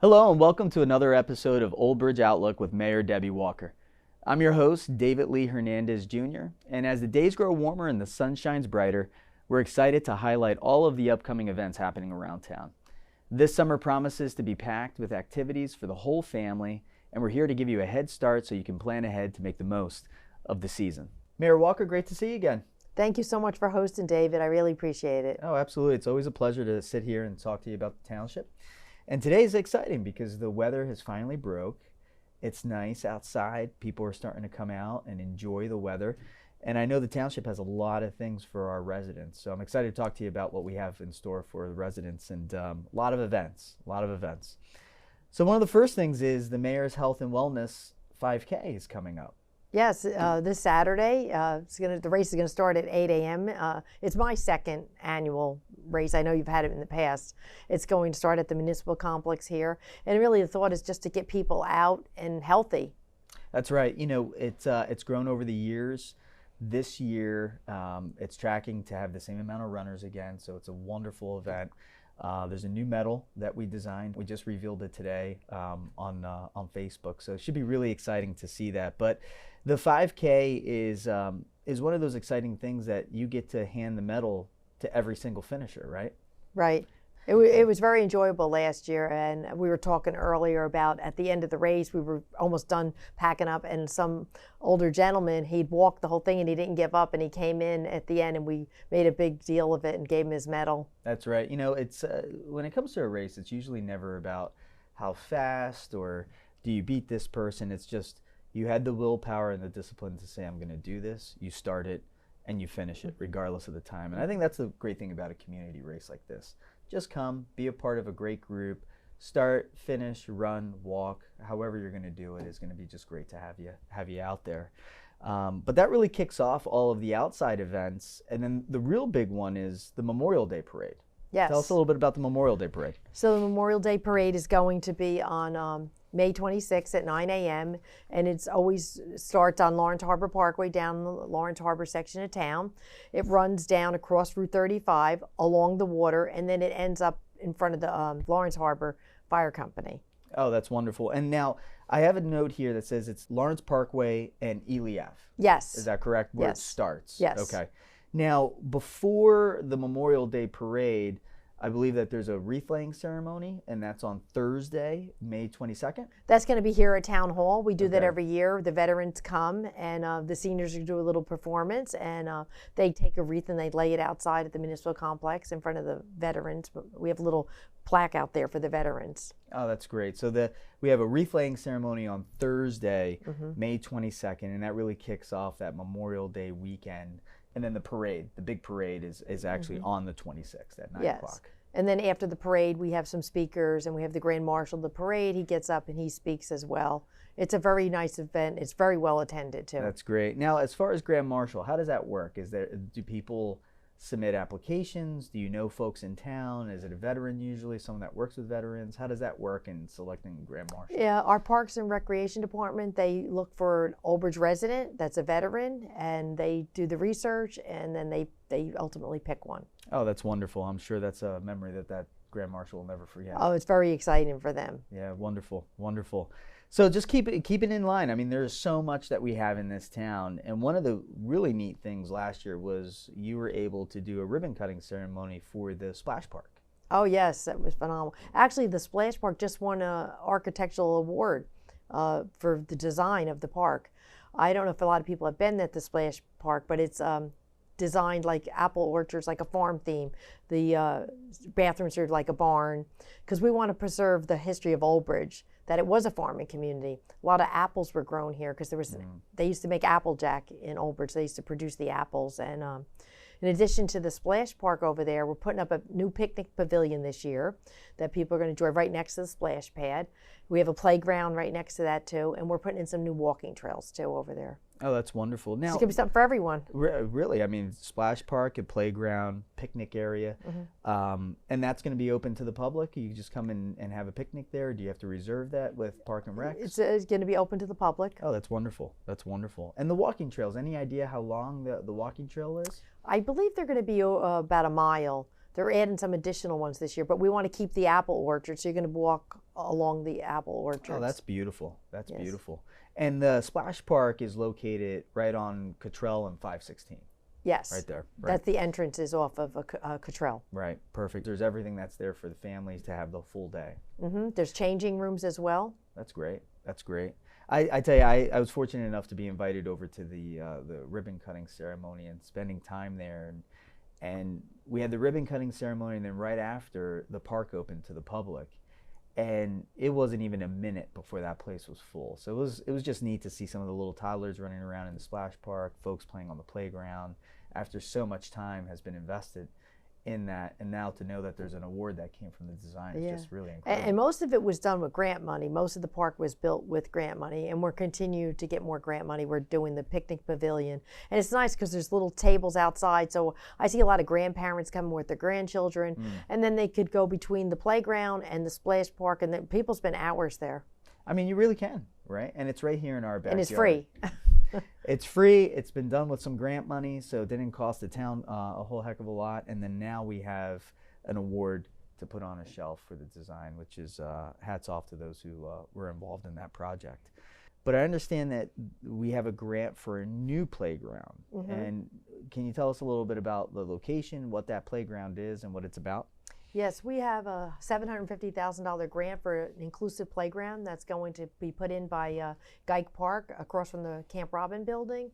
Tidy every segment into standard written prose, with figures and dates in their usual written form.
Hello and welcome to another episode of Old Bridge Outlook with Mayor Debbie Walker. I'm your host, David Lee Hernandez Jr., and as the days grow warmer and the sun shines brighter, we're excited to highlight all of the upcoming events happening around town. This summer promises to be packed with activities for the whole family, and we're here to give you a head start so you can plan ahead to make the most of the season. Mayor Walker, great to see you again. Thank you so much for hosting, David. I really appreciate it. Oh, absolutely. It's always a pleasure to sit here and talk to you about the township. And today is exciting because the weather has finally broke. It's nice outside. People are starting to come out and enjoy the weather. And I know the township has a lot of things for our residents. So I'm excited to talk to you about what we have in store for the residents and a lot of events. So one of the first things is the Mayor's Health and Wellness 5K is coming up. Yes, this Saturday, the race is going to start at 8 a.m. It's my second annual race. I know you've had it in the past. It's going to start at the municipal complex here. And really the thought is just to get people out and healthy. That's right. You know, it's grown over the years. This year, it's tracking to have the same amount of runners again. So it's a wonderful event. There's a new medal that we designed. We just revealed it today on Facebook. So it should be really exciting to see that. But the 5K is one of those exciting things that you get to hand the medal to every single finisher, right? Right. It was very enjoyable last year, and we were talking earlier about at the end of the race, we were almost done packing up, and some older gentleman, he'd walked the whole thing and he didn't give up, and he came in at the end and we made a big deal of it and gave him his medal. That's right. You know, it's when it comes to a race, it's usually never about how fast or do you beat this person. It's just you had the willpower and the discipline to say, I'm going to do this. You start it and you finish it regardless of the time. And I think that's the great thing about a community race like this. Just come, be a part of a great group, start, finish, run, walk, however you're going to do it is going to be just great to have you out there. But that really kicks off all of the outside events. And then the real big one is the Memorial Day Parade. Yes. Tell us a little bit about the Memorial Day Parade. So the Memorial Day Parade is going to be on May 26th at 9 a.m. and it's always starts on Lawrence Harbor Parkway down the Lawrence Harbor section of town. It runs down across Route 35 along the water, and then it ends up in front of the Lawrence Harbor Fire Company. Oh, that's wonderful. And now I have a note here that says it's Lawrence Parkway and Ely Ave. Yes. Is that correct? Where yes. it starts? Yes. Okay. Now, before the Memorial Day Parade, I believe that there's a wreath laying ceremony, and that's on Thursday, May 22nd. That's going to be here at Town Hall. We do that Okay. every year. The veterans come, and the seniors do a little performance, and they take a wreath and they lay it outside at the municipal complex in front of the veterans. We have a little plaque out there for the veterans. Oh, that's great. So we have a wreath laying ceremony on Thursday, May 22nd, and that really kicks off that Memorial Day weekend. And then the parade, the big parade, is actually on the 26th at 9 o'clock. And then after the parade, we have some speakers, and we have the Grand Marshal of the parade. He gets up and he speaks as well. It's a very nice event. It's very well attended, too. That's great. Now, as far as Grand Marshal, how does that work? Do people submit applications? Do you know folks in town? Is it a veteran usually, someone that works with veterans? How does that work in selecting Grand Marshal? Yeah, our Parks and Recreation Department, they look for an Old Bridge resident that's a veteran, and they do the research, and then they ultimately pick one. Oh, that's wonderful. I'm sure that's a memory that Grand Marshal will never forget. Oh, it's very exciting for them. Yeah, wonderful, wonderful. So just keep it in line. I mean, there's so much that we have in this town, and one of the really neat things last year was you were able to do a ribbon cutting ceremony for the Splash Park. Oh yes, that was phenomenal. Actually, the Splash Park just won an architectural award for the design of the park. I don't know if a lot of people have been at the Splash Park, but it's designed like apple orchards, like a farm theme. The bathrooms are like a barn, because we want to preserve the history of Old Bridge, that it was a farming community. A lot of apples were grown here because they used to make Applejack in Old Bridge. They used to produce the apples. And in addition to the Splash Park over there, we're putting up a new picnic pavilion this year that people are going to enjoy right next to the splash pad. We have a playground right next to that too, and we're putting in some new walking trails too over there. Oh, that's wonderful. Now, It's going to be something for everyone. Really, I mean, splash park, a playground, picnic area, and that's going to be open to the public. You just come in and have a picnic there. Do you have to reserve that with Park and Rec? It's going to be open to the public. Oh, that's wonderful. That's wonderful. And the walking trails, any idea how long the walking trail is? I believe they're going to be about a mile. They're adding some additional ones this year, but we want to keep the apple orchard, so you're going to walk along the apple orchards. Oh, that's beautiful. That's Yes. beautiful. And the splash park is located right on Cottrell and 516. Yes. Right there. Right. That's the entrance is off of Cottrell. Right. Perfect. There's everything that's there for the families to have the full day. There's changing rooms as well. That's great. That's great. I tell you, I was fortunate enough to be invited over to the ribbon cutting ceremony and spending time there. And we had the ribbon cutting ceremony, and then right after, the park opened to the public. And it wasn't even a minute before that place was full. So it was just neat to see some of the little toddlers running around in the splash park, folks playing on the playground, after so much time has been invested in that, and now to know that there's an award that came from the design is just really incredible. And most of it was done with grant money. Most of the park was built with grant money, and we're continuing to get more grant money. We're doing the picnic pavilion, and it's nice because there's little tables outside, so I see a lot of grandparents coming with their grandchildren, and then they could go between the playground and the splash park, and then people spend hours there. I mean, you really can, right? And it's right here in our backyard. And it's free. It's free. It's been done with some grant money, so it didn't cost the town a whole heck of a lot. And then now we have an award to put on a shelf for the design, which is hats off to those who were involved in that project. But I understand that we have a grant for a new playground. And can you tell us a little bit about the location, what that playground is, and what it's about? Yes, we have a $750,000 grant for an inclusive playground that's going to be put in by Geik Park across from the Camp Robin building.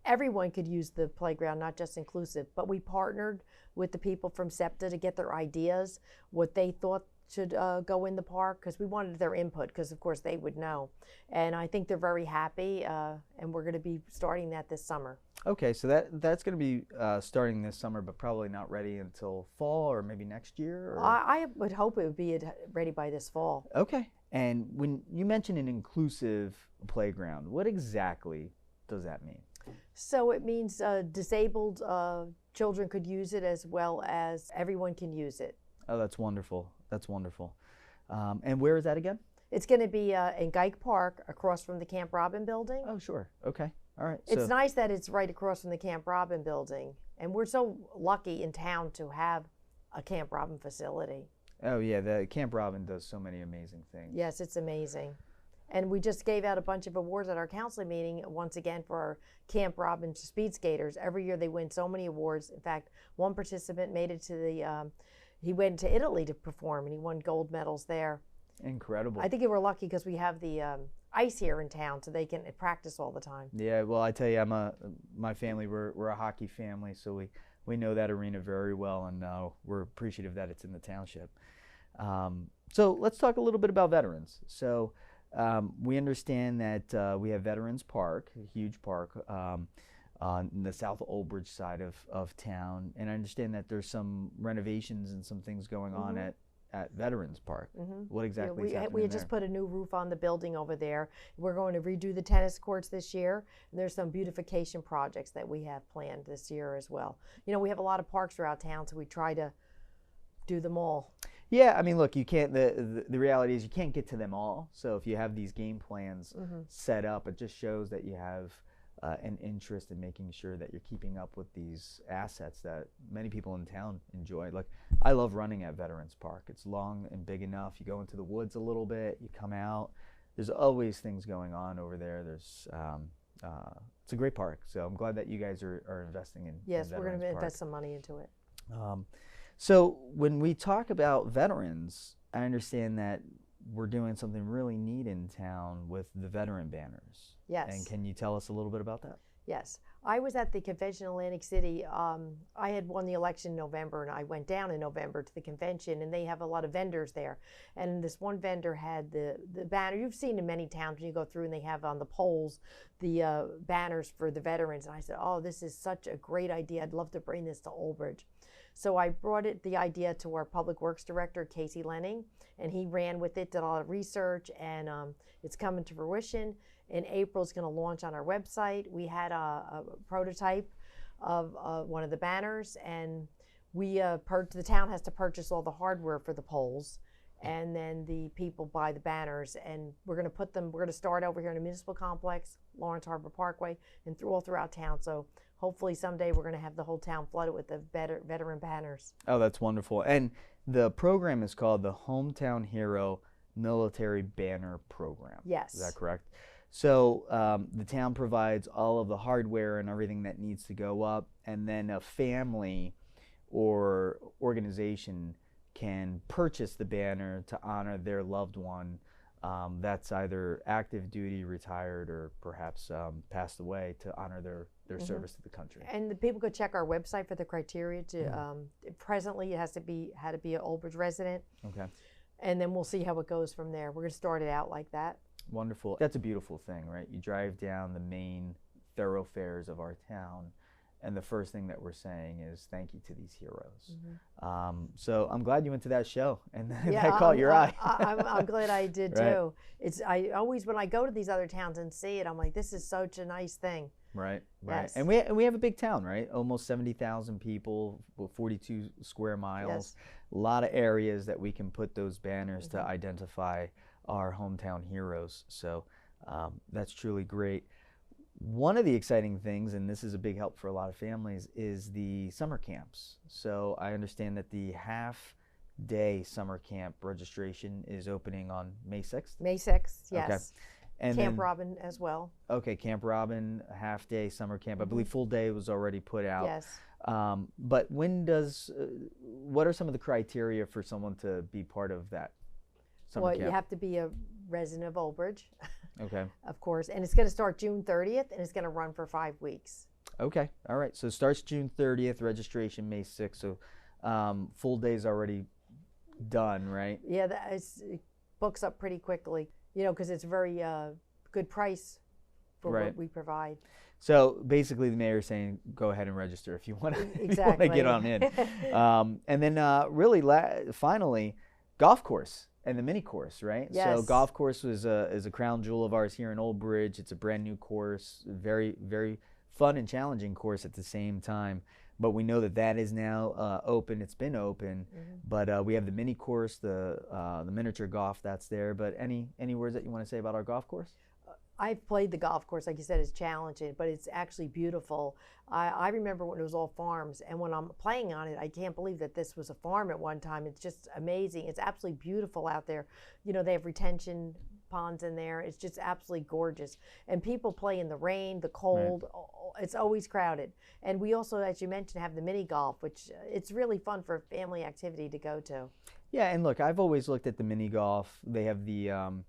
Everyone could use the playground, not just inclusive, but we partnered with the people from SEPTA to get their ideas, what they thought should go in the park, because we wanted their input, because of course they would know. And I think they're very happy, and we're going to be starting that this summer. Okay, so that's going to be starting this summer, but probably not ready until fall or maybe next year? Or? I would hope it would be ready by this fall. Okay, and when you mention an inclusive playground, what exactly does that mean? So it means disabled children could use it as well as everyone can use it. Oh, that's wonderful. That's wonderful. And where is that again? It's going to be in Geik Park across from the Camp Robin building. Oh, sure. Okay. All right. It's nice that it's right across from the Camp Robin building. And we're so lucky in town to have a Camp Robin facility. Oh, yeah. The Camp Robin does so many amazing things. Yes, it's amazing. And we just gave out a bunch of awards at our council meeting, once again, for our Camp Robin speed skaters. Every year they win so many awards. In fact, one participant made it to the, he went to Italy to perform, and he won gold medals there. Incredible. I think we're lucky because we have the ice here in town, so they can practice all the time. Yeah, well, I tell you, my family, we're a hockey family, so we know that arena very well, and we're appreciative that it's in the township. So let's talk a little bit about veterans. So we understand that we have Veterans Park, a huge park, on the South Old Bridge side of town, and I understand that there's some renovations and some things going on at Veterans Park. What exactly is happening we just put a new roof on the building over there. We're going to redo the tennis courts this year. And there's some beautification projects that we have planned this year as well. You know, we have a lot of parks throughout town, so we try to do them all. Yeah, I mean, look, you can't. The reality is you can't get to them all. So if you have these game plans set up, it just shows that you have an interest in making sure that you're keeping up with these assets that many people in town enjoy. Like, I love running at Veterans Park. It's long and big enough. You go into the woods a little bit, you come out. There's always things going on over there. There's it's a great park. So I'm glad that you guys are investing in. Yes, in we're going to Veterans invest some money into it. So when we talk about veterans, I understand that we're doing something really neat in town with the veteran banners. Yes. And can you tell us a little bit about that? Yes. I was at the convention in Atlantic City. I had won the election in November, and I went down in November to the convention, and they have a lot of vendors there. And this one vendor had the banner. You've seen in many towns when you go through and they have on the poles the banners for the veterans. And I said, oh, this is such a great idea. I'd love to bring this to Old Bridge. So I brought the idea to our Public Works Director, Casey Lenning, and he ran with it, did a lot of research, and it's coming to fruition. In April, it's going to launch on our website. We had a prototype of one of the banners, and the town has to purchase all the hardware for the poles, and then the people buy the banners, and we're going to start over here in the municipal complex, Lawrence Harbor Parkway, and all throughout town. So hopefully someday we're going to have the whole town flooded with the veteran banners. Oh, that's wonderful. And the program is called the Hometown Hero military banner program. Yes. Is that correct? So the town provides all of the hardware and everything that needs to go up, and then a family or organization can purchase the banner to honor their loved one that's either active duty, retired, or perhaps passed away, to honor their service to the country. And the people could check our website for the criteria to, presently it had to be an Old Bridge resident. Okay. And then we'll see how it goes from there. We're going to start it out like that. Wonderful. That's a beautiful thing, right? You drive down the main thoroughfares of our town, and the first thing that we're saying is thank you to these heroes. So I'm glad you went to that show, and that caught your eye. I'm glad I did Right. too. I always, when I go to these other towns and see it, I'm like, this is such a nice thing. Right. Yes. And we have a big town, right? Almost 70,000 people, 42 square miles. Yes. A lot of areas that we can put those banners to identify our hometown heroes. So that's truly great. One of the exciting things, and this is a big help for a lot of families, is the summer camps. So I understand that the half-day summer camp registration is opening on May 6th? May 6th, yes. Okay. And Camp then, Robin as well. Okay, Camp Robin, half-day summer camp. I believe full day was already put out. Yes. But what are some of the criteria for someone to be part of that summer Well, camp? you have to be a resident of Old Bridge, Okay. of course. And it's going to start June 30th, and it's going to run for 5 weeks. Okay. All right. So it starts June 30th, registration May 6th. So full day's already done, right? Yeah, it books up pretty quickly, because it's a very good price for Right. what we provide. So basically, the mayor's saying, go ahead and register if you want to Exactly. get on in. And then really, finally, golf course and the mini course, right? Yes. So golf course is a crown jewel of ours here in Old Bridge. It's a brand new course, very, very fun and challenging course at the same time. But we know that is now open. It's been open, but we have the mini course, the miniature golf that's there. But any words that you want to say about our golf course? I've played the golf course, like you said, it's challenging, but it's actually beautiful. I remember when it was all farms, and when I'm playing on it, I can't believe that this was a farm at one time. It's just amazing. It's absolutely beautiful out there. They have retention ponds in there. It's just absolutely gorgeous. And people play in the rain, the cold. Right. It's always crowded. And we also, as you mentioned, have the mini golf, which it's really fun for a family activity to go to. Yeah, and look, I've always looked at the mini golf. They have the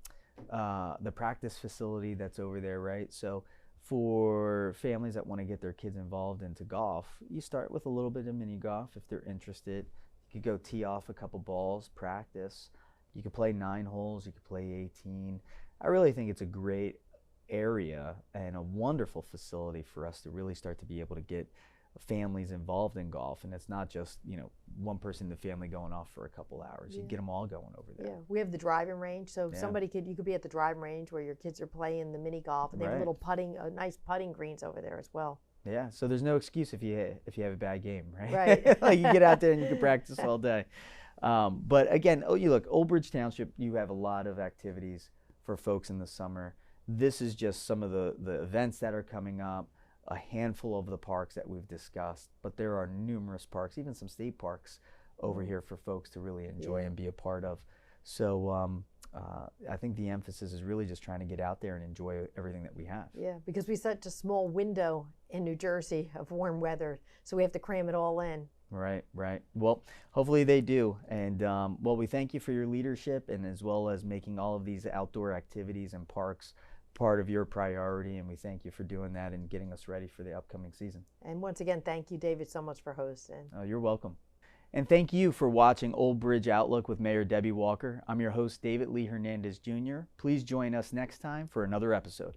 practice facility that's over there, right? So for families that want to get their kids involved into golf, you start with a little bit of mini golf if they're interested. You could go tee off a couple balls, practice. You could play 9 holes, you could play 18. I really think it's a great area and a wonderful facility for us to really start to be able to get families involved in golf, and it's not just one person in the family going off for a couple hours. You get them all going over there. Yeah, we have the driving range, so you could be at the driving range where your kids are playing the mini golf, and they have little nice putting greens over there as well. Yeah, so there's no excuse if you have a bad game, right? Right. Like you get out there and you can practice all day. But again, you look, Old Bridge Township, you have a lot of activities for folks in the summer. This is just some of the events that are coming up. A handful of the parks that we've discussed, but there are numerous parks, even some state parks over here for folks to really enjoy and be a part of. So I think the emphasis is really just trying to get out there and enjoy everything that we have. Yeah, because we such a small window in New Jersey of warm weather, so we have to cram it all in. Right. Well, hopefully they do. And we thank you for your leadership, and as well as making all of these outdoor activities and parks part of your priority, and we thank you for doing that and getting us ready for the upcoming season. And once again, thank you, David, so much for hosting. Oh, you're welcome. And thank you for watching Old Bridge Outlook with Mayor Debbie Walker. I'm your host, David Lee Hernandez Jr. Please join us next time for another episode.